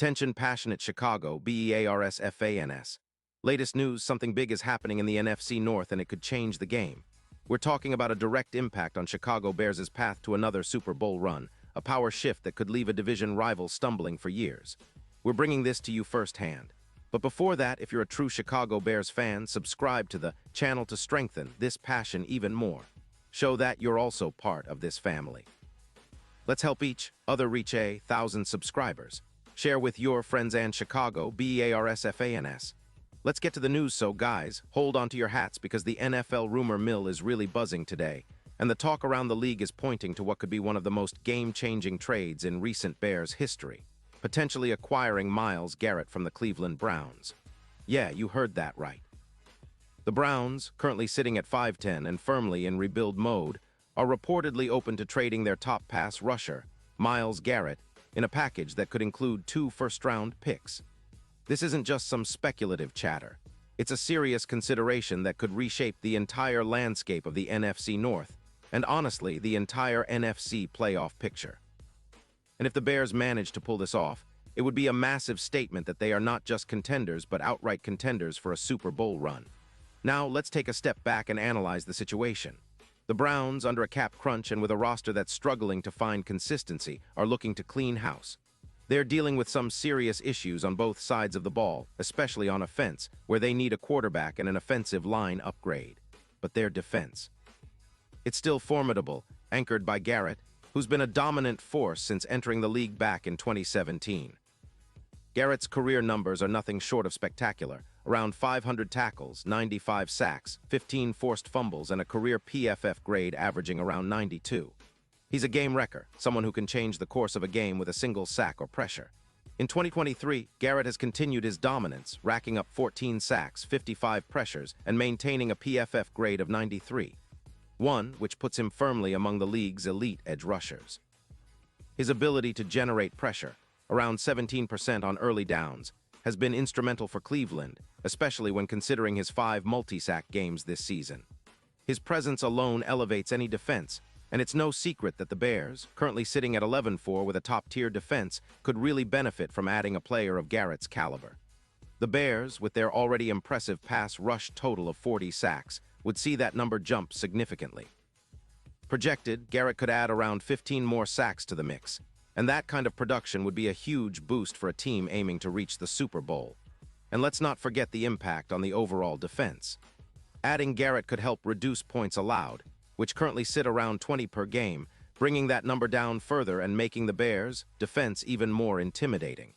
Attention passionate Chicago, Bears fans. Latest news, something big is happening in the NFC North and it could change the game. We're talking about a direct impact on Chicago Bears' path to another Super Bowl run, a power shift that could leave a division rival stumbling for years. We're bringing this to you firsthand. But before that, if you're a true Chicago Bears fan, subscribe to the channel to strengthen this passion even more. Show that you're also part of this family. Let's help each other reach 1,000 subscribers. Share with your friends and Chicago, Bears fans. Let's get to the news, so guys, hold on to your hats because the NFL rumor mill is really buzzing today, and the talk around the league is pointing to what could be one of the most game-changing trades in recent Bears history, potentially acquiring Myles Garrett from the Cleveland Browns. Yeah, you heard that right. The Browns, currently sitting at 5-10 and firmly in rebuild mode, are reportedly open to trading their top pass rusher, Myles Garrett, in a package that could include 2 first-round picks. This isn't just some speculative chatter. It's a serious consideration that could reshape the entire landscape of the NFC North, and honestly, the entire NFC playoff picture. And if the Bears manage to pull this off, it would be a massive statement that they are not just contenders but outright contenders for a Super Bowl run. Now, let's take a step back and analyze the situation. The Browns, under a cap crunch and with a roster that's struggling to find consistency, are looking to clean house. They're dealing with some serious issues on both sides of the ball, especially on offense, where they need a quarterback and an offensive line upgrade. But their defense, it's still formidable, anchored by Garrett, who's been a dominant force since entering the league back in 2017. Garrett's career numbers are nothing short of spectacular. Around 500 tackles, 95 sacks, 15 forced fumbles, and a career PFF grade averaging around 92. He's a game wrecker, someone who can change the course of a game with a single sack or pressure. In 2023, Garrett has continued his dominance, racking up 14 sacks, 55 pressures, and maintaining a PFF grade of 93. One which puts him firmly among the league's elite edge rushers. His ability to generate pressure, around 17% on early downs, has been instrumental for Cleveland, especially when considering his 5 multi-sack games this season. His presence alone elevates any defense, and it's no secret that the Bears, currently sitting at 11-4 with a top-tier defense, could really benefit from adding a player of Garrett's caliber. The Bears, with their already impressive pass rush total of 40 sacks, would see that number jump significantly. Projected, Garrett could add around 15 more sacks to the mix, and that kind of production would be a huge boost for a team aiming to reach the Super Bowl. And let's not forget the impact on the overall defense. Adding Garrett could help reduce points allowed, which currently sit around 20 per game, bringing that number down further and making the Bears' defense even more intimidating.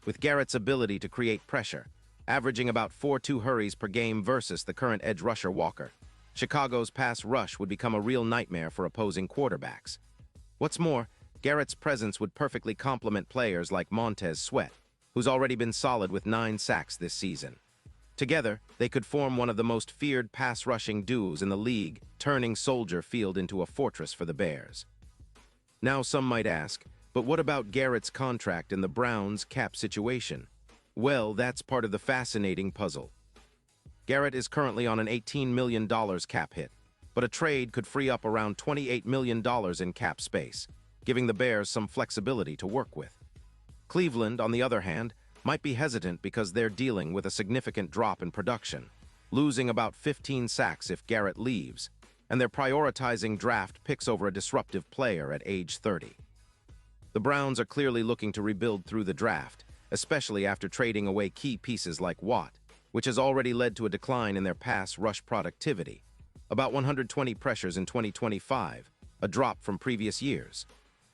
With Garrett's ability to create pressure, averaging about 4-2 hurries per game versus the current edge rusher Walker, Chicago's pass rush would become a real nightmare for opposing quarterbacks. What's more, Garrett's presence would perfectly complement players like Montez Sweat, who's already been solid with 9 sacks this season. Together, they could form one of the most feared pass-rushing duos in the league, turning Soldier Field into a fortress for the Bears. Now some might ask, but what about Garrett's contract and the Browns' cap situation? Well, that's part of the fascinating puzzle. Garrett is currently on an $18 million cap hit, but a trade could free up around $28 million in cap space, giving the Bears some flexibility to work with. Cleveland, on the other hand, might be hesitant because they're dealing with a significant drop in production, losing about 15 sacks if Garrett leaves, and they're prioritizing draft picks over a disruptive player at age 30. The Browns are clearly looking to rebuild through the draft, especially after trading away key pieces like Watt, which has already led to a decline in their pass rush productivity, about 120 pressures in 2025, a drop from previous years.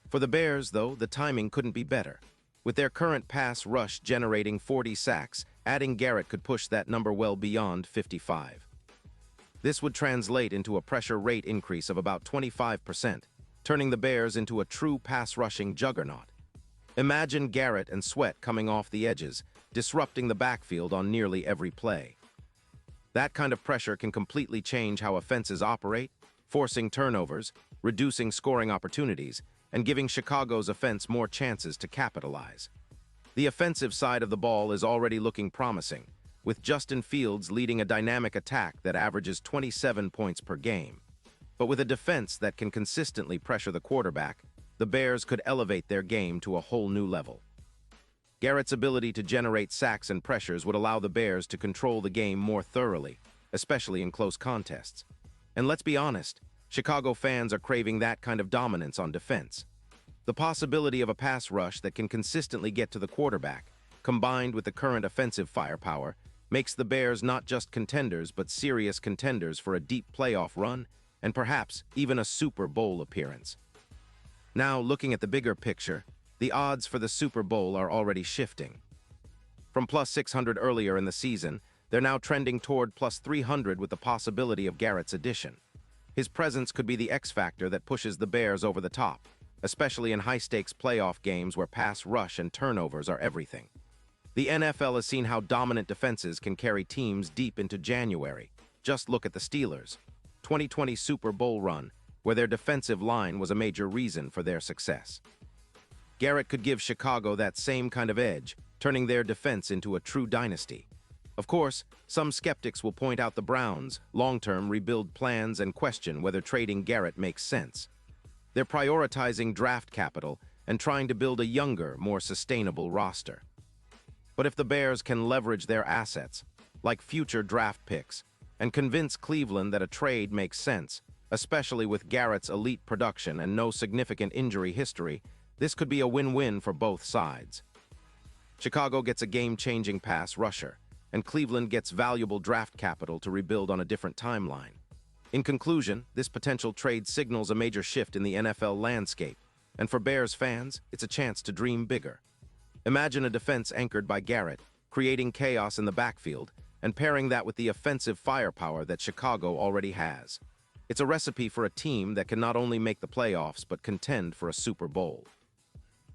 For the Bears, though, the timing couldn't be better. With their current pass rush generating 40 sacks, adding Garrett could push that number well beyond 55. This would translate into a pressure rate increase of about 25%, turning the Bears into a true pass-rushing juggernaut. Imagine Garrett and Sweat coming off the edges, disrupting the backfield on nearly every play. That kind of pressure can completely change how offenses operate, forcing turnovers, reducing scoring opportunities, and giving Chicago's offense more chances to capitalize. The offensive side of the ball is already looking promising, with Justin Fields leading a dynamic attack that averages 27 points per game. But with a defense that can consistently pressure the quarterback, the Bears could elevate their game to a whole new level. Garrett's ability to generate sacks and pressures would allow the Bears to control the game more thoroughly, especially in close contests. And let's be honest, Chicago fans are craving that kind of dominance on defense. The possibility of a pass rush that can consistently get to the quarterback, combined with the current offensive firepower, makes the Bears not just contenders but serious contenders for a deep playoff run and perhaps even a Super Bowl appearance. Now, looking at the bigger picture, the odds for the Super Bowl are already shifting. From plus 600 earlier in the season, they're now trending toward plus 300 with the possibility of Garrett's addition. His presence could be the X factor that pushes the Bears over the top, especially in high-stakes playoff games where pass rush and turnovers are everything. The NFL has seen how dominant defenses can carry teams deep into January. Just look at the Steelers' 2020 Super Bowl run, where their defensive line was a major reason for their success. Garrett could give Chicago that same kind of edge, turning their defense into a true dynasty. Of course, some skeptics will point out the Browns' long-term rebuild plans and question whether trading Garrett makes sense. They're prioritizing draft capital and trying to build a younger, more sustainable roster. But if the Bears can leverage their assets, like future draft picks, and convince Cleveland that a trade makes sense, especially with Garrett's elite production and no significant injury history, this could be a win-win for both sides. Chicago gets a game-changing pass rusher, and Cleveland gets valuable draft capital to rebuild on a different timeline. In conclusion, this potential trade signals a major shift in the NFL landscape, and for Bears fans, it's a chance to dream bigger. Imagine a defense anchored by Garrett, creating chaos in the backfield, and pairing that with the offensive firepower that Chicago already has. It's a recipe for a team that can not only make the playoffs but contend for a Super Bowl.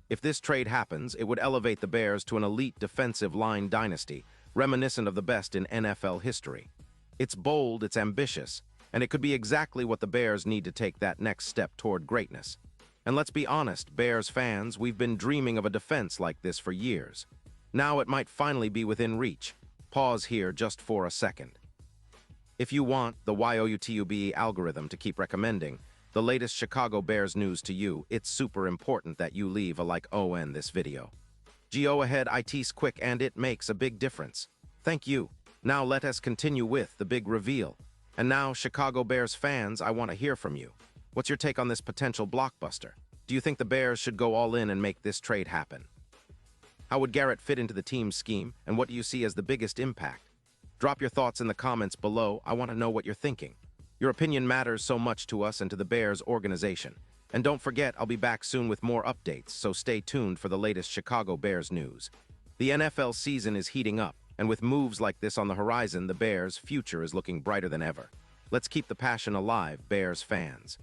If this trade happens, it would elevate the Bears to an elite defensive line dynasty, reminiscent of the best in NFL history. It's bold, it's ambitious, and it could be exactly what the Bears need to take that next step toward greatness. And let's be honest, Bears fans, we've been dreaming of a defense like this for years. Now it might finally be within reach. Pause here just for a second. If you want the YouTube algorithm to keep recommending the latest Chicago Bears news to you, it's super important that you leave a like on this video. Go ahead, it's quick and it makes a big difference. Thank you. Now let us continue with the big reveal. And now, Chicago Bears fans, I want to hear from you. What's your take on this potential blockbuster? Do you think the Bears should go all in and make this trade happen? How would Garrett fit into the team's scheme, and what do you see as the biggest impact? Drop your thoughts in the comments below. I want to know what you're thinking. Your opinion matters so much to us and to the Bears organization. And don't forget, I'll be back soon with more updates, so stay tuned for the latest Chicago Bears news. The NFL season is heating up, and with moves like this on the horizon, the Bears' future is looking brighter than ever. Let's keep the passion alive, Bears fans.